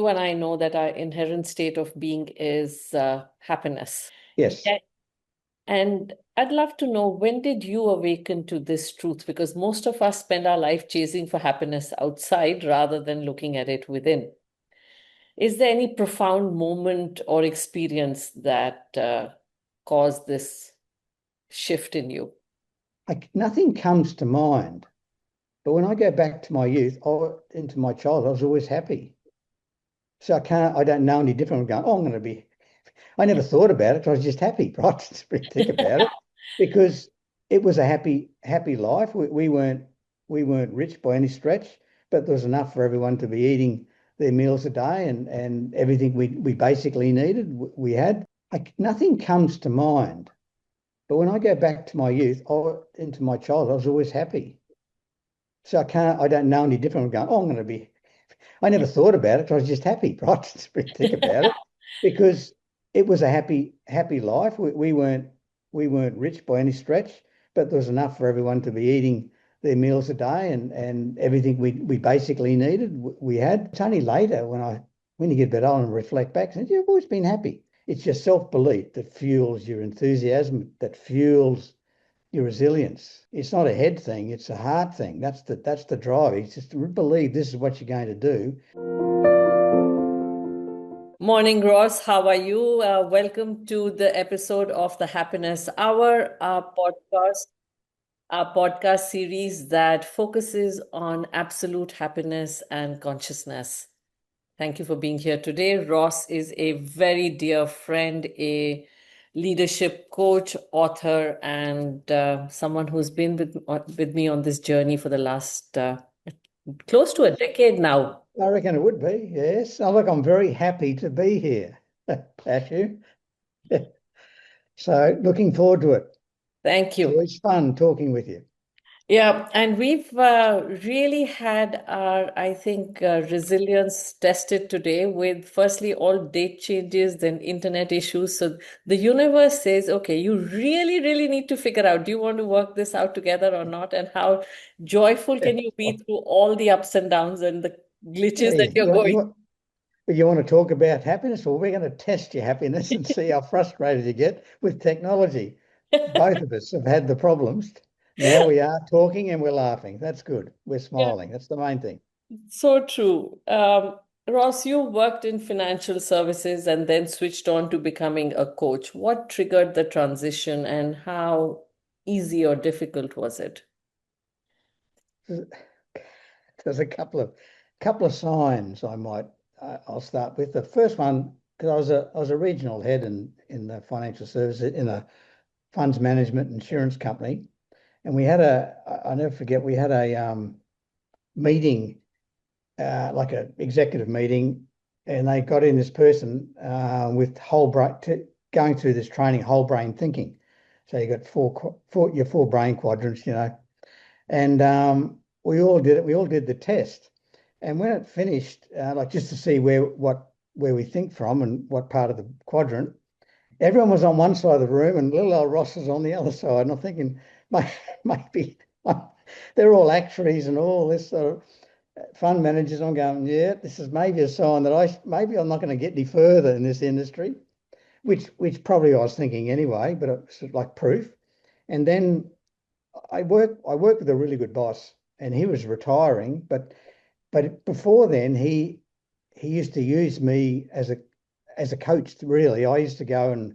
you and I know that our inherent state of being is happiness. Yes. Yeah. And I'd love to know, when did you awaken to this truth? Because most of us spend our life chasing for happiness outside rather than looking at it within. Is there any profound moment or experience that caused this shift in you? Nothing comes to mind, but when I go back to my youth, into my childhood, I was always happy. So I don't know any different. I'm going, oh, I'm going to be, I never thought about it. I was just happy, right? Just think about it, because it was a happy life. We weren't rich by any stretch, but there was enough for everyone to be eating their meals a day, and everything we basically needed, we had. Nothing comes to mind. But when I go back to my youth, into my childhood, I was always happy. So I don't know any different. I'm going, oh, I'm going to be, I never thought about it. I was just happy, right? Just think about it, because it was a happy life. We weren't rich by any stretch, but there was enough for everyone to be eating their meals a day, and everything we basically needed, we had. It's only later when you get a bit older and reflect back, and you've always been happy. It's your self-belief that fuels your enthusiasm, that fuels your resilience. It's not a head thing, it's a heart thing. That's the drive. It's just to believe this is what you're going to do. Morning, Ross. How are you? Welcome to the episode of the Happiness Hour, our podcast series that focuses on absolute happiness and consciousness. Thank you for being here today. Ross is a very dear friend, a leadership coach, author, and someone who's been with me on this journey for the last close to a decade now. I reckon it would be, yes. Oh, look, I'm very happy to be here, Ashu. So looking forward to it. Thank It's you. always fun talking with you. Yeah, and we've really had our, I think, resilience tested today with firstly all date changes, then internet issues. So the universe says, okay, you really, really need to figure out, do you want to work this out together or not? And how joyful Yeah. can you be through all the ups and downs and the glitches that Hey, you're going? you want to talk about happiness? Well, we're going to test your happiness and see how frustrated you get with technology. Both of us have had the problems. Now we are talking and we're laughing. That's good. We're Yeah, smiling. That's the main thing. so true. Ross, you worked in financial services and then switched on to becoming a coach. What triggered the transition and how easy or difficult was it? There's a couple of signs I'll start with. The first one, because I was a regional head in the financial services in a funds management insurance company, and I never forget, we had a meeting, like an executive meeting, and they got in this person with whole brain going through this training, whole brain thinking. So you got your four brain quadrants, and we all did it. We all did the test, and when it finished, like just to see where we think from and what part of the quadrant, everyone was on one side of the room and little old Ross was on the other side. And I'm thinking, maybe they're all actuaries and all this sort of fund managers. I'm going, yeah, this is maybe a sign that maybe I'm not going to get any further in this industry, which probably I was thinking anyway, but it's like proof. And then I worked with a really good boss, and he was retiring, but before then he used to use me as a coach. Really, I used to go and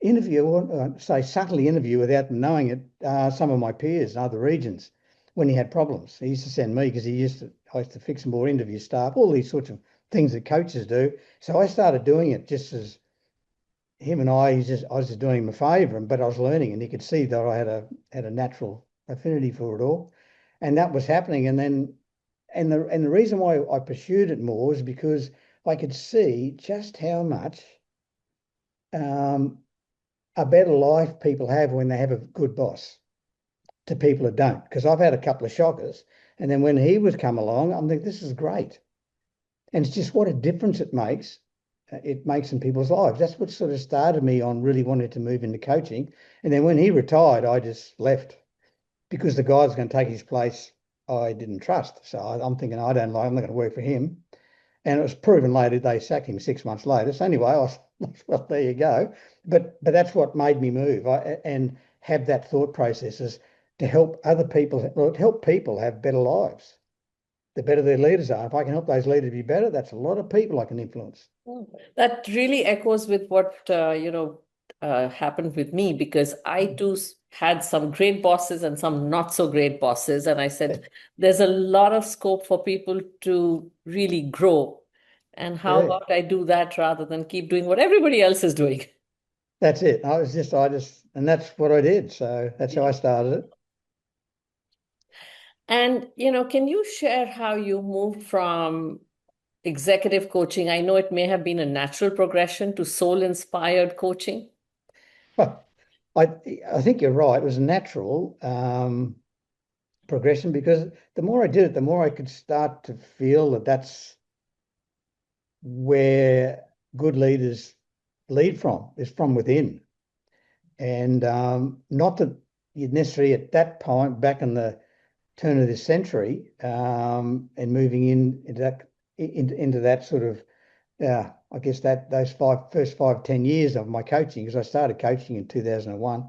interview, or say subtly interview without them knowing it, some of my peers in other regions when he had problems. He used to send me because I used to fix them or interview staff, all these sorts of things that coaches do. So I started doing it just as him and I was just doing him a favour, but I was learning, and he could see that I had a natural affinity for it all, and that was happening. And the reason why I pursued it more was because I could see just how much um, a better life people have when they have a good boss to people that don't. Because I've had a couple of shockers, and then when he would come along, I'm like, this is great, and it's just what a difference it makes. It makes in people's lives. That's what sort of started me on really wanting to move into coaching. And then when he retired, I just left because the guy was going to take his place I didn't trust. So I'm thinking, I don't like, I'm not going to work for him. And it was proven later they sacked him 6 months later. So anyway, I was well, there you go. But that's what made me move. And have that thought process is to help other people, well, help people have better lives. The better their leaders are. If I can help those leaders be better, that's a lot of people I can influence. Mm. That really echoes with what happened with me, because I too had some great bosses and some not so great bosses, and I said there's a lot of scope for people to really grow, and how Yeah, about I do that rather than keep doing what everybody else is doing? that's it. And that's what I did. So that's how I started it. And can you share how you moved from executive coaching? I know it may have been a natural progression to soul inspired coaching. Well, I think you're right. It was a natural progression because the more I did it, the more I could start to feel that that's where good leaders lead from, is from within. And not that you'd necessarily at that point, back in the turn of this century, and moving into that sort of, I guess that those first 5, 10 years of my coaching, because I started coaching in 2001,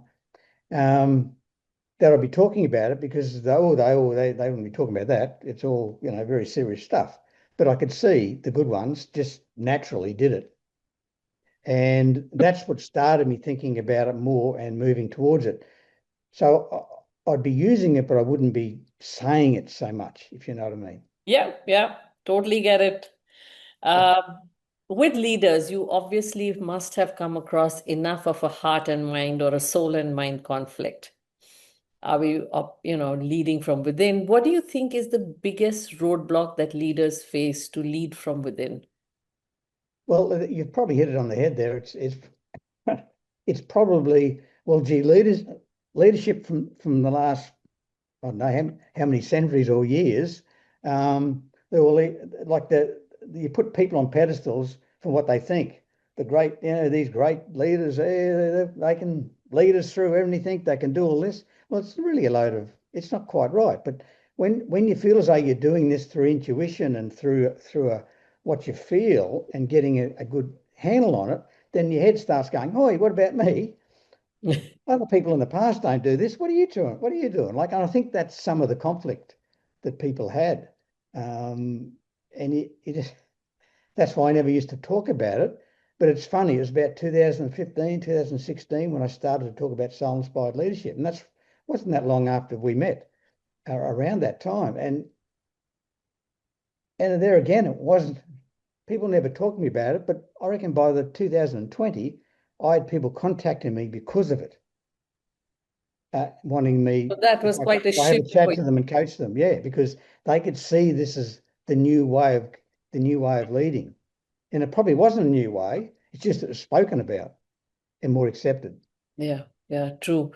that I'd be talking about it because they wouldn't be talking about that. It's all, very serious stuff. But I could see the good ones just naturally did it. And that's what started me thinking about it more and moving towards it. So I'd be using it, but I wouldn't be saying it so much, if you know what I mean. Yeah, yeah, totally get it. Um, with leaders, you obviously must have come across enough of a heart and mind or a soul and mind conflict. Are we, leading from within? What do you think is the biggest roadblock that leaders face to lead from within? Well, you've probably hit it on the head there. It's probably, well, gee, leadership from the last, I don't know how many centuries or years. They will like you put people on pedestals for what they think. The great, these great leaders, they can lead us through everything. They can do all this. Well, it's really a load of. It's not quite right. But when you feel as though you're doing this through intuition and through what you feel and getting a good handle on it, then your head starts going, "Oh, what about me? Other people in the past don't do this. What are you doing? What are you doing?" Like, and I think that's some of the conflict that people had. And that's why I never used to talk about it. But it's funny, it was about 2015, 2016 when I started to talk about soul inspired leadership. And that wasn't that long after we met, around that time. And there again, it wasn't, people never talked to me about it. But I reckon by the 2020, I had people contacting me because of it, wanting me, So that if was quite a I have a shift for chat you. to them and coach them. Yeah, because they could see this as the new way of leading. And it probably wasn't a new way. It's just it was spoken about and more accepted. Yeah, yeah, true.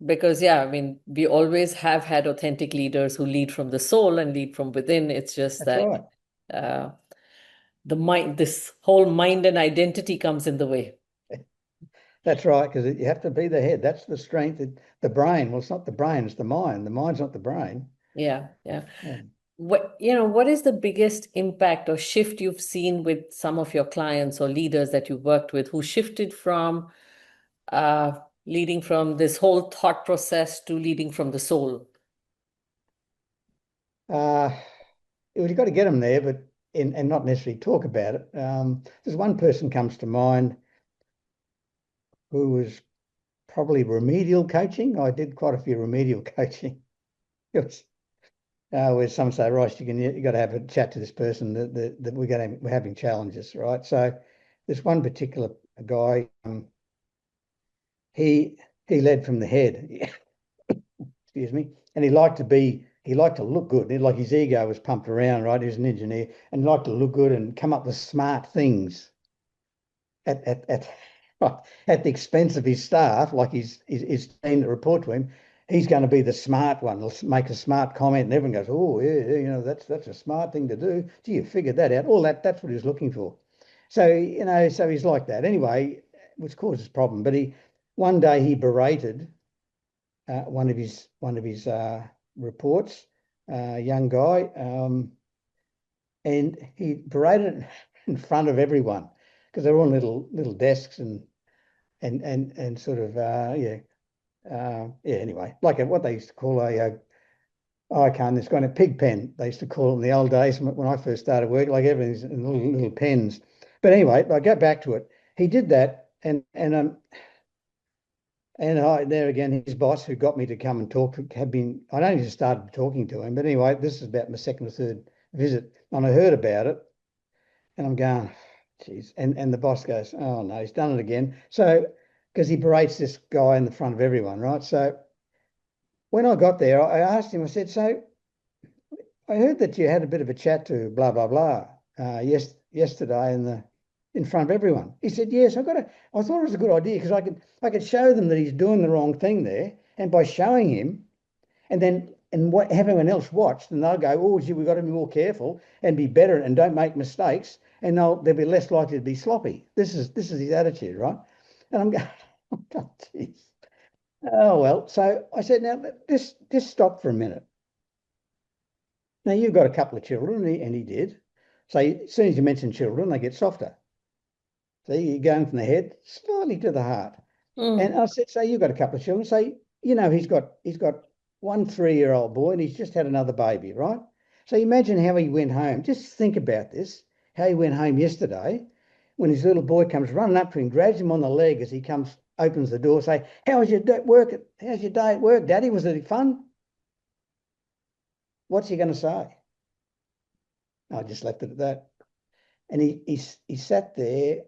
Because, yeah, I mean, we always have had authentic leaders who lead from the soul and lead from within. It's just That's that right. uh, this whole mind and identity comes in the way. That's right, because you have to be the head. That's the strength. The brain. Well, it's not the brain, it's the mind. The mind's not the brain. Yeah, yeah. Yeah. What is the biggest impact or shift you've seen with some of your clients or leaders that you worked with who shifted from uh, leading from this whole thought process to leading from the soul? Uh, you've got to get them there, but and not necessarily talk about it. There's one person comes to mind who was probably remedial coaching. I did quite a few remedial coaching. It was, where some say, Ross, you got to have a chat to this person that we're having challenges, right? So this one particular guy, he he led from the head, excuse me, and he liked to look good. Like his ego was pumped around, right? He was an engineer and he liked to look good and come up with smart things at at the expense of his staff, like his team that report to him. He's going to be the smart one. He'll make a smart comment, and everyone goes, "Oh, yeah, yeah, that's a smart thing to do." Gee, you figured that out. All that's what he's looking for. So so he's like that anyway, which causes problem. But he one day he berated one of his reports, young guy, and he paraded in front of everyone because they're on little desks and sort of yeah. Yeah, anyway, like what they used to call oh, I can't, it's going a pig pen. They used to call it in the old days when I first started work, like everything's in little pens. But anyway, I go back to it. He did that, and I, there again, his boss, who got me to come and talk, had been. I'd only just started talking to him, but anyway, this is about my second or third visit, and I heard about it, and I'm going, geez. And the boss goes, oh no, he's done it again. So because he berates this guy in the front of everyone, right? So when I got there, I asked him. I said, so I heard that you had a bit of a chat to blah blah blah yesterday in front of everyone. He said, "Yes, I thought it was a good idea because I could show them that he's doing the wrong thing there, and by showing him, and then and what have everyone else watched, and they'll go, oh, gee, we've got to be more careful and be better and don't make mistakes, and they'll be less likely to be sloppy. This is his attitude, right?" And I'm going, oh, geez. Oh well. So I said, now just stop for a minute. Now you've got a couple of children, and he did. So as soon as you mention children, they get softer. So you're going from the head slightly to the heart. And Mm. I said, so you've got a couple of children. So he's got one 3-year-old boy, and he's just had another baby, right? So imagine how he went home. Just think about this. How he went home yesterday, when his little boy comes running up to him, grabs him on the leg as he comes, opens the door, say, "How was your day at work? How's your day at work, Daddy? Was it fun?" What's he going to say? I just left it at that. And he sat there.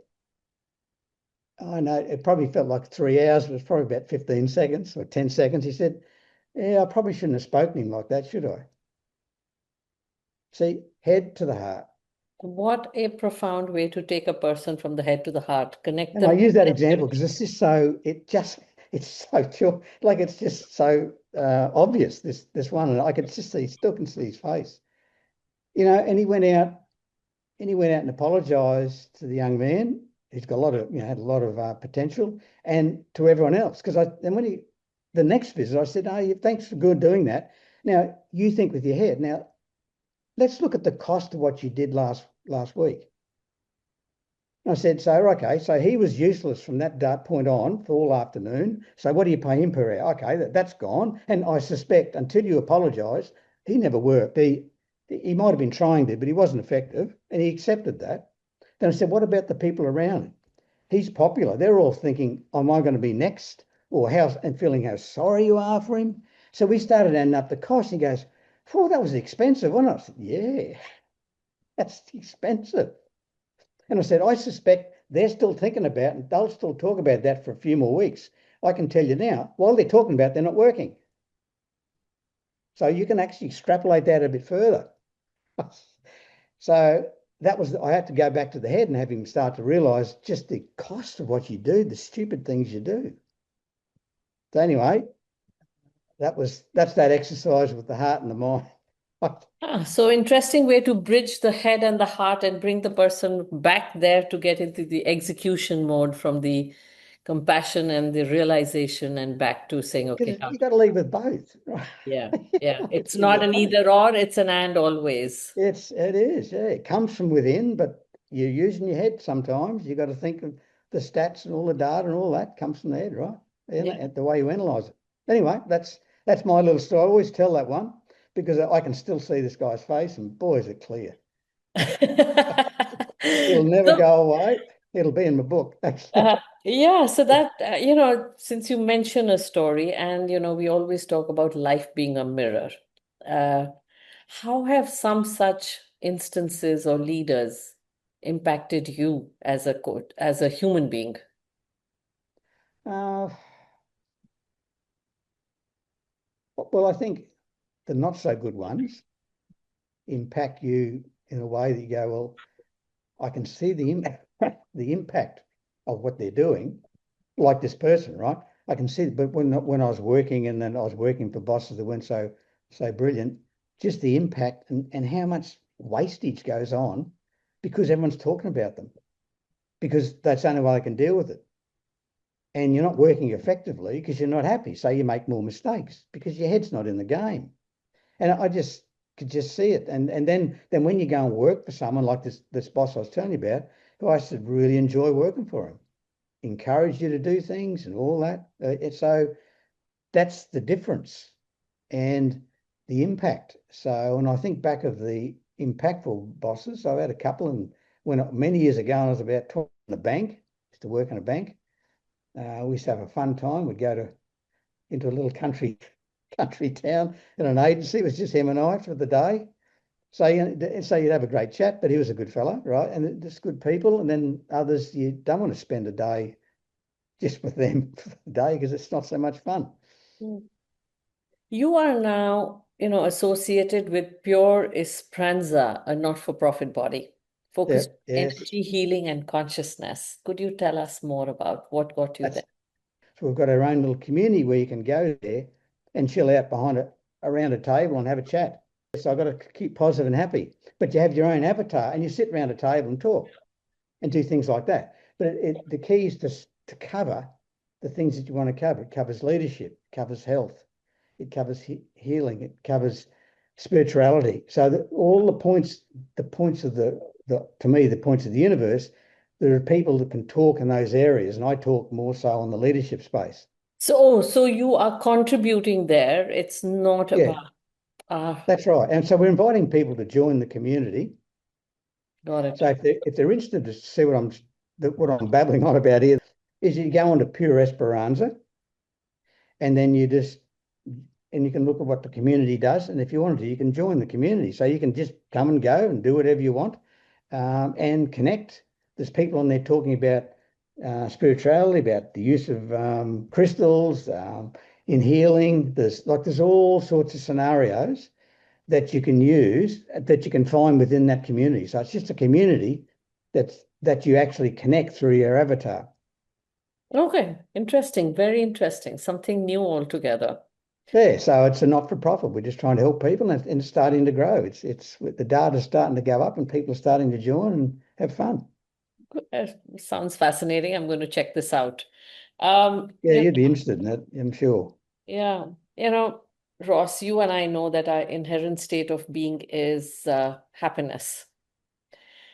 I know it probably felt like 3 hours, but it was probably about 15 seconds or 10 seconds. He said, "Yeah, I probably shouldn't have spoken to him like that, should I?" See, head to the heart. What a profound way to take a person from the head to the heart, connect And I them use that to their example because it's just so it's so chill, like it's just so obvious, this one. And I could just see, still can see his face. And he went out and apologized to the young man. He's got a lot of, had a lot of potential, and to everyone else. Because the next visit, I said, "Oh, thanks for good doing that. Now you think with your head. Now let's look at the cost of what you did last week." And I said, "So okay, so he was useless from that point on for all afternoon. So what do you pay him per hour? Okay, that's gone. And I suspect until you apologise, he never worked. He might have been trying to, but he wasn't effective, and he accepted that." Then I said, "What about the people around him? He's popular. They're all thinking, am I going to be next?" Or and feeling how sorry you are for him. So we started adding up the cost. He goes, "Oh, that was expensive, wasn't it?" I said, "Yeah, that's expensive." And I said, "I suspect they're still thinking about, and they'll still talk about that for a few more weeks. I can tell you now, while they're talking about it, they're not working." So you can actually extrapolate that a bit further. So I had to go back to the head and have him start to realize just the cost of what you do, the stupid things you do. So anyway, that's that exercise with the heart and the mind. So interesting way to bridge the head and the heart and bring the person back there to get into the execution mode from the compassion and the realization and back to saying, okay, Because how? you got to leave with both, right? Yeah, You yeah. got to It's leave not with an both. either or, it's an and always. It is, yeah. It comes from within, but you're using your head sometimes. You got to think of the stats and all the data and all that comes from the head, right? Yeah. And the way you analyze it. Anyway, that's my little story. I always tell that one because I can still see this guy's face, and boy, is it clear. It'll never So, go away. It'll be in my book, actually. yeah, so that, since you mention a story and, we always talk about life being a mirror, uh, how have some such instances or leaders impacted you as as a human being? Uh, well, I think the not so good ones impact you in a way that you go, well, I can see the impact of what they're doing, like this person, right? I can see, but when I was working, and then I was working for bosses that weren't so brilliant, just the impact and how much wastage goes on because everyone's talking about them because that's the only way I can deal with it. And you're not working effectively because you're not happy. So you make more mistakes because your head's not in the game. And I just could just see it. And then when you go and work for someone like this boss I was telling you about, who I should really enjoy working for him, encourage you to do things and all that. So that's the difference and the impact. So when I think back of the impactful bosses, I've had a couple, and when many years ago, I was about 20 in a bank, used to work in a bank. We used to have a fun time. We'd go to into a little country town, and an agency. It was just him and I for the day. So you'd have a great chat, but he was a good fellow, right? And just good people. And then others, you don't want to spend a day just with them for the day because it's not so much fun. Mm. You are now, associated with Pure Esperanza, a not-for-profit body Yeah, focused on yes. energy healing and consciousness. Could you tell us more about what got you there? That's So we've got our own little community where you can go there and chill out behind it around a table and have a chat. So I've got to keep positive and happy. But you have your own avatar and you sit around a table and talk and do things like that. But the key is to cover the things that you want to cover. It covers leadership, it covers health, it covers healing, it covers spirituality. So that all the points of to me, the points of the universe, there are people that can talk in those areas, and I talk more so on the leadership space. So you are contributing there. It's not Yeah, about, ah, that's right. And so we're inviting people to join the community. got it. So if they're interested to see what I'm babbling on about here, is you go on to Pure Esperanza, and then you can look at what the community does. And if you wanted to, you can join the community. So you can just come and go and do whatever you want, and connect. There's people on there talking about spirituality, about the use of crystals in healing. There's all sorts of scenarios that you can use that you can find within that community. So it's just a community that you actually connect through your avatar. Okay, interesting, very interesting. Something new altogether. Yeah, so it's a not-for-profit. We're just trying to help people, and it's starting to grow. It's the data's starting to go up, and people are starting to join and have fun. Sounds fascinating. I'm going to check this out. Yeah, you'd be interested in it, I'm sure. Yeah, you know, Ross, you and I know that our inherent state of being is happiness.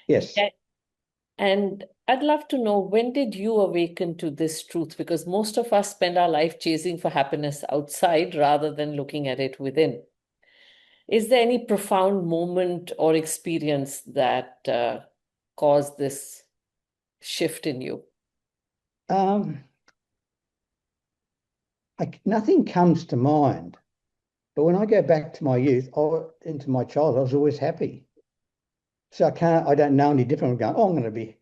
Yes. Yeah, and I'd love to know, when did you awaken to this truth? Because most of us spend our life chasing for happiness outside rather than looking at it within. Is there any profound moment or experience that caused this shift in you? Um, Nothing comes to mind, but when I go back to my youth or into my childhood, I was always happy. So I don't know any different. I'm going, oh, I'm going to be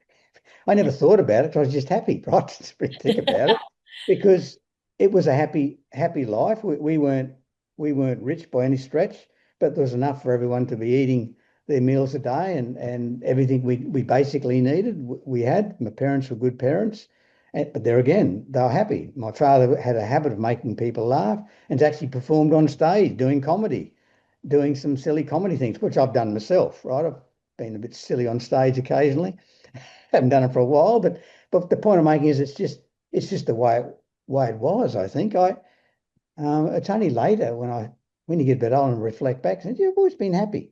I never thought about it. I was just happy, right? Just think about it, because it was a happy life. We weren't rich by any stretch, but there was enough for everyone to be eating their meals a day, and everything we basically needed. We had. My parents were good parents, but there again, they were happy. My father had a habit of making people laugh, and actually performed on stage doing comedy, doing some silly comedy things, which I've done myself. Right, I've been a bit silly on stage occasionally. Haven't done it for a while, but the point I'm making is it's just the way it was. I think it's only later when you get a bit older and reflect back, and you've always been happy,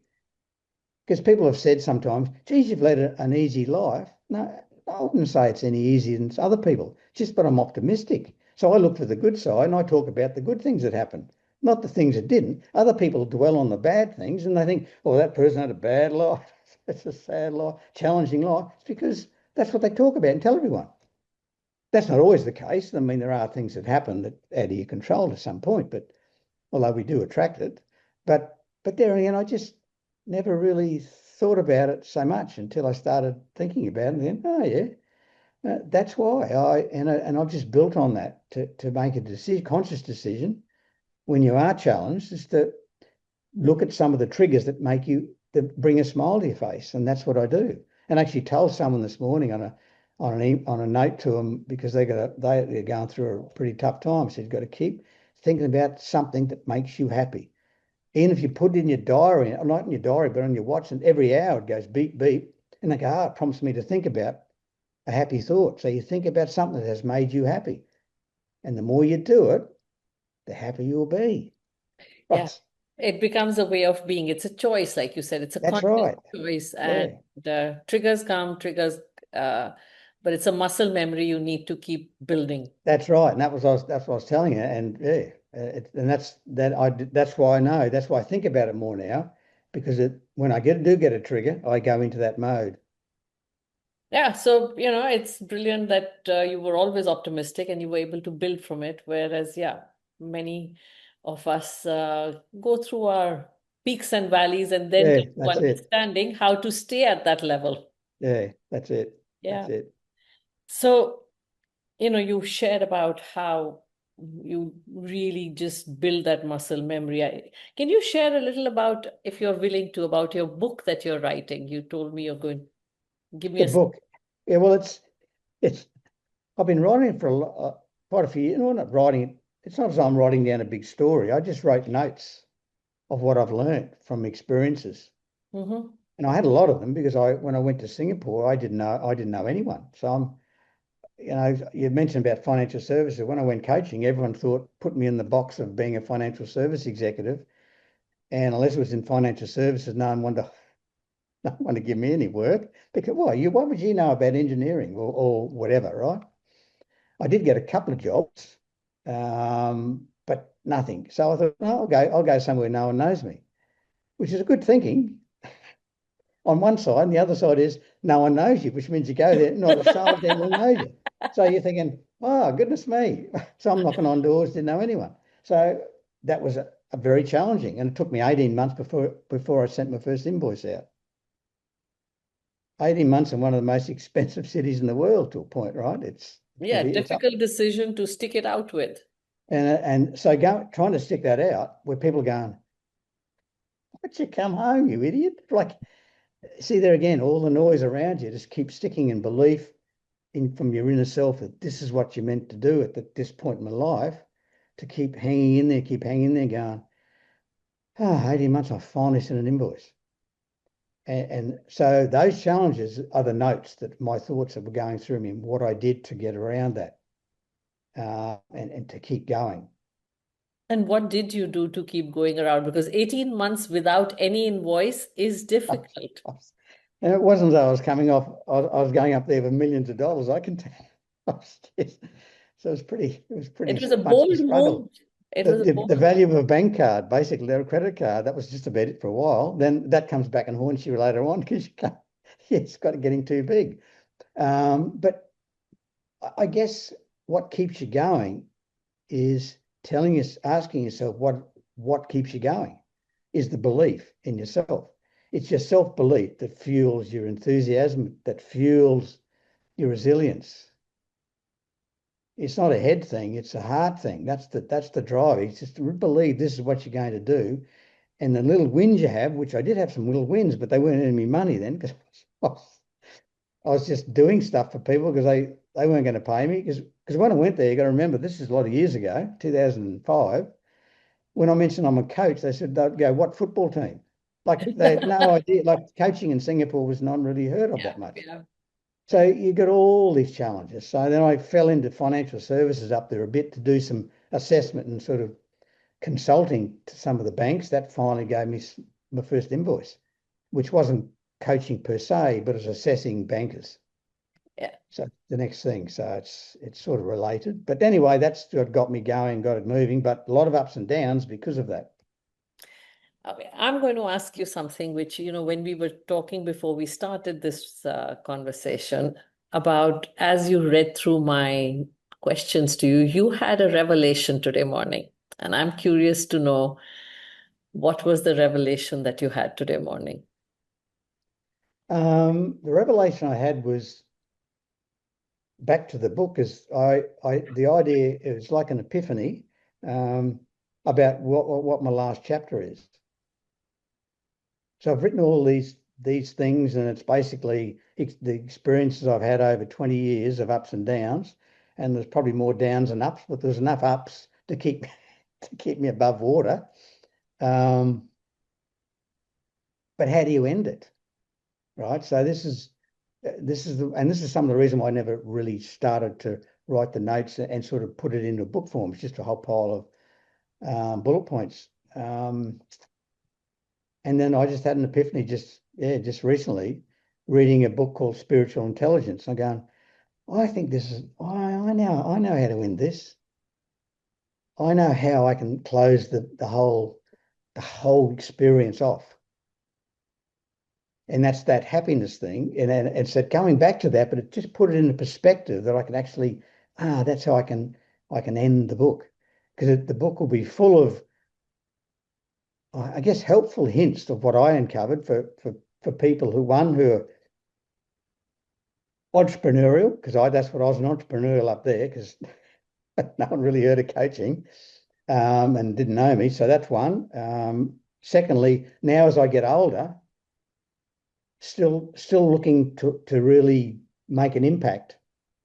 because people have said sometimes, geez, you've led an easy life. No, I wouldn't say it's any easier than other people. Just, but I'm optimistic. So I look for the good side and I talk about the good things that happened, not the things that didn't. Other people dwell on the bad things and they think, oh, that person had a bad life. It's a sad life, challenging life. It's because that's what they talk about and tell everyone. That's not always the case. I mean, there are things that happen that out of your control to some point, but although we do attract it. But there again, I just never really thought about it so much until I started thinking about it. And then, oh yeah, that's why and I've just built on that to make a decision, conscious decision when you are challenged, is to look at some of the triggers that bring a smile to your face, and that's what I do. And I actually told someone this morning on a note to them, because they're going through a pretty tough time. I said, you've got to keep thinking about something that makes you happy. Even if you put it in your diary, not in your diary, but on your watch, and every hour it goes beep, beep. And they go, it prompts me to think about a happy thought. So you think about something that has made you happy. And the more you do it, the happier you'll be. Yeah. Right. It becomes a way of being. It's a choice, like you said. It's a That's conscious right. choice, and Yeah, triggers come, uh, but it's a muscle memory you need to keep building. that's right. And that's what I was telling you. And yeah, and that's why I know. That's why I think about it more now, because when I do get a trigger, I go into that mode. Yeah, so it's brilliant that you were always optimistic and you were able to build from it. Whereas, yeah, many of us go through our peaks and valleys and then Yeah, come to that's it. understanding how to stay at that level. Yeah, that's it. That's Yeah. it. So, you shared about how you really just build that muscle memory. Can you share a little about, if you're willing to, about your book that you're writing? You told me you're going to give me The a. book. Yeah, well, it's I've been writing it for quite a few years. No, not writing it. It's not as I'm writing down a big story. I just wrote notes of what I've learned from experiences. Mhm. And I had a lot of them because when I went to Singapore, I didn't know anyone. So you mentioned about financial services. When I went coaching, everyone put me in the box of being a financial service executive. And unless it was in financial services, no one wanted to, no one wanted to give me any work because what would you know about engineering or whatever, right? I did get a couple of jobs, but nothing. So I thought, no, I'll go somewhere no one knows me, which is a good thinking on one side. And the other side is no one knows you, which means you go there, not a soul then will know you. So you're thinking, oh, goodness me. So I'm knocking on doors, didn't know anyone. So that was a very challenging. And it took me 18 months before I sent my first invoice out. 18 months in one of the most expensive cities in the world to a point, right? Yeah, It's up. difficult decision to stick it out with. And so trying to stick that out where people are going, why'd you come home, you idiot? Like, see there again, all the noise around you, just keep sticking in belief from your inner self that this is what you're meant to do this point in my life, to keep hanging in there going, 18 months, I finally sent an invoice. And so those challenges are the notes that my thoughts that were going through me and what I did to get around that and to keep going. And what did you do to keep going around? Because 18 months without any invoice is I difficult. was- And it wasn't as though I was coming off, I was going up there with millions of dollars. I can tell. So it was pretty It was a much of a bold move. struggle. It The, was a the, bold the value of a bank card, basically, or a credit card, that was just about it for a while. Then that comes back and haunts you later on because you can't, yeah, it's got getting too big. But I guess what keeps you going is asking yourself what keeps you going is the belief in yourself. It's your self-belief that fuels your enthusiasm, that fuels your resilience. It's not a head thing, it's a heart thing. That's the drive. It's just to believe this is what you're going to do. And the little wins you have, which I did have some little wins, but they weren't earning me money then because I was just doing stuff for people because they weren't going to pay me. Because when I went there, you got to remember this is a lot of years ago, 2005. When I mentioned I'm a coach, they said they'd go, "What football team?" Like they had no idea. Like coaching in Singapore was not really heard of yeah, that much. yeah. So you got all these challenges. So then I fell into financial services up there a bit to do some assessment and sort of consulting to some of the banks. That finally gave me my first invoice, which wasn't coaching per se, but it was assessing bankers. Yeah. So the next thing. So it's sort of related. But anyway, that's what got me going, got it moving, but a lot of ups and downs because of that. Okay, I'm going to ask you something which, when we were talking before we started this conversation about, as you read through my questions to you, you had a revelation today morning. And I'm curious to know, what was the revelation that you had today morning? The revelation I had was back to the book is the idea is like an epiphany um, about what my last chapter is. So I've written all these things, and it's basically the experiences I've had over 20 years of ups and downs, and there's probably more downs than ups, but there's enough ups to keep to keep me above water. Um, but how do you end it, right? So this is some of the reason why I never really started to write the notes and sort of put it into book form. It's just a whole pile of bullet points. Um, and then I just had an epiphany just recently, reading a book called Spiritual Intelligence. I'm going, I think this is I know how to win this. I know how I can close the whole experience off. And that's that happiness thing. And it's that going back to that, but it just put it in a perspective that I can actually, that's how I can end the book. Because the book will be full of, I guess, helpful hints of what I uncovered for people who are entrepreneurial, because I that's what I was, an entrepreneurial up there, because no one really heard of coaching, and didn't know me. So that's one. Secondly, now as I get older, still looking to really make an impact,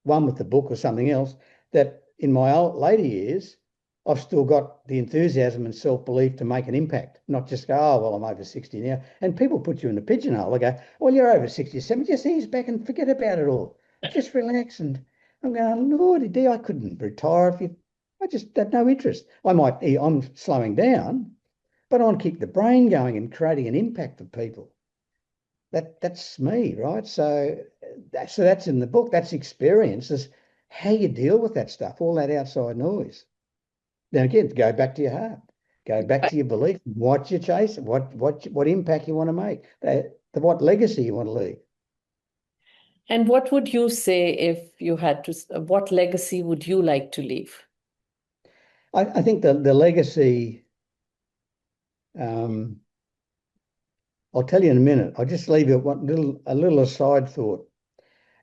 one with the book or something else, that in my later years, I've still got the enthusiasm and self-belief to make an impact, not just go, oh, well, I'm over 60 now. And people put you in a pigeonhole. They go, well, you're over 67, just ease back and forget about it all. Just relax. And I'm going, Lordy D, I couldn't retire if you, I just had no interest. I'm slowing down, but I want to keep the brain going and creating an impact for people. That's me, right? So that's in the book. That's experience. Is how you deal with that stuff, all that outside noise. Now again, go back to your heart, go back to your belief, what you chase, what impact you want to make, what legacy you want to leave. And what would you say if you had to, what legacy would you like to leave? I think the legacy. Um, I'll tell you in a minute. I'll just leave you a little aside thought.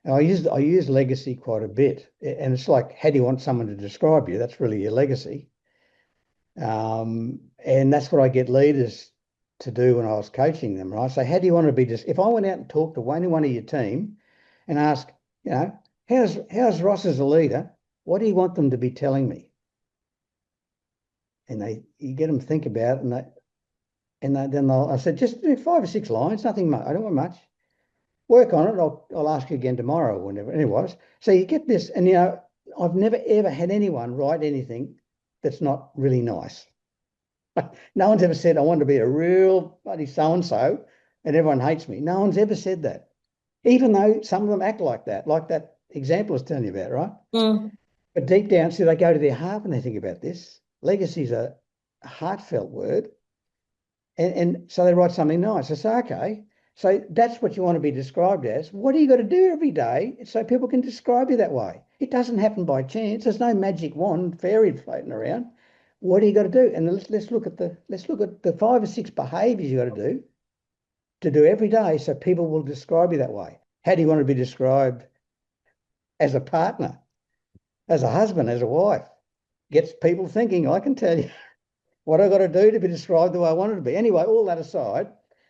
And I use legacy quite a bit, and it's like, how do you want someone to describe you? That's really your legacy. And that's what I get leaders to do when I was coaching them, right? So how do you want to be just if I went out and talked to any one of your team and asked, you know, how's Ross as a leader? What do you want them to be telling me? And you get them to think about it, then I said, just do 5 or 6 lines, nothing much. I don't want much. Work on it. I'll ask you again tomorrow or whenever. And it was. So you get this, and I've never ever had anyone write anything that's not really nice. No one's ever said, I want to be a real bloody so and so, and everyone hates me. No one's ever said that, even though some of them act like that example I was telling you about, right? Mm. But deep down, see, they go to their heart when they think about this. Legacy is a heartfelt word. And so they write something nice. I say, okay, so that's what you want to be described as. What do you got to do every day so people can describe you that way? It doesn't happen by chance. There's no magic wand fairy floating around. What do you got to do? And let's look at the 5 or 6 behaviors you got to do every day so people will describe you that way. How do you want to be described as a partner, as a husband, as a wife? Gets people thinking, I can tell you what I got to do to be described the way I wanted to be. Anyway, all that aside,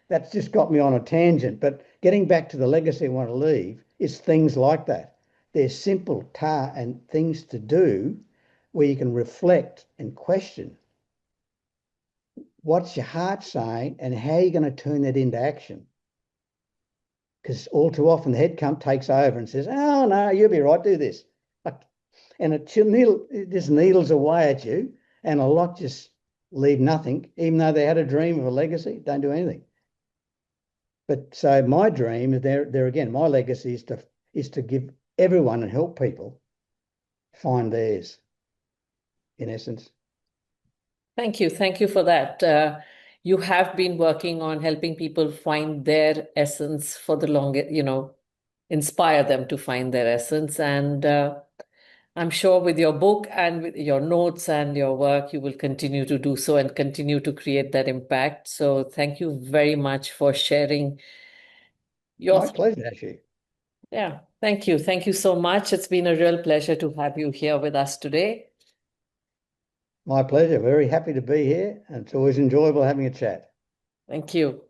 that's just got me on a tangent. But getting back to the legacy I want to leave is things like that. They're simple and things to do where you can reflect and question what's your heart saying and how you're going to turn that into action. Because all too often the head takes over and says, oh, no, you'll be right, do this. And it just needles away at you, and a lot just leave nothing, even though they had a dream of a legacy, don't do anything. But so my dream is there again, my legacy is to give everyone and help people find theirs, in essence. Thank you. Thank you for that. You have been working on helping people find their essence for the longest, inspire them to find their essence. And I'm sure with your book and with your notes and your work, you will continue to do so and continue to create that impact. So thank you very much for sharing your, My pleasure, Ashu. yeah, thank you. Thank you so much. It's been a real pleasure to have you here with us today. My pleasure. Very happy to be here, and it's always enjoyable having a chat. Thank you.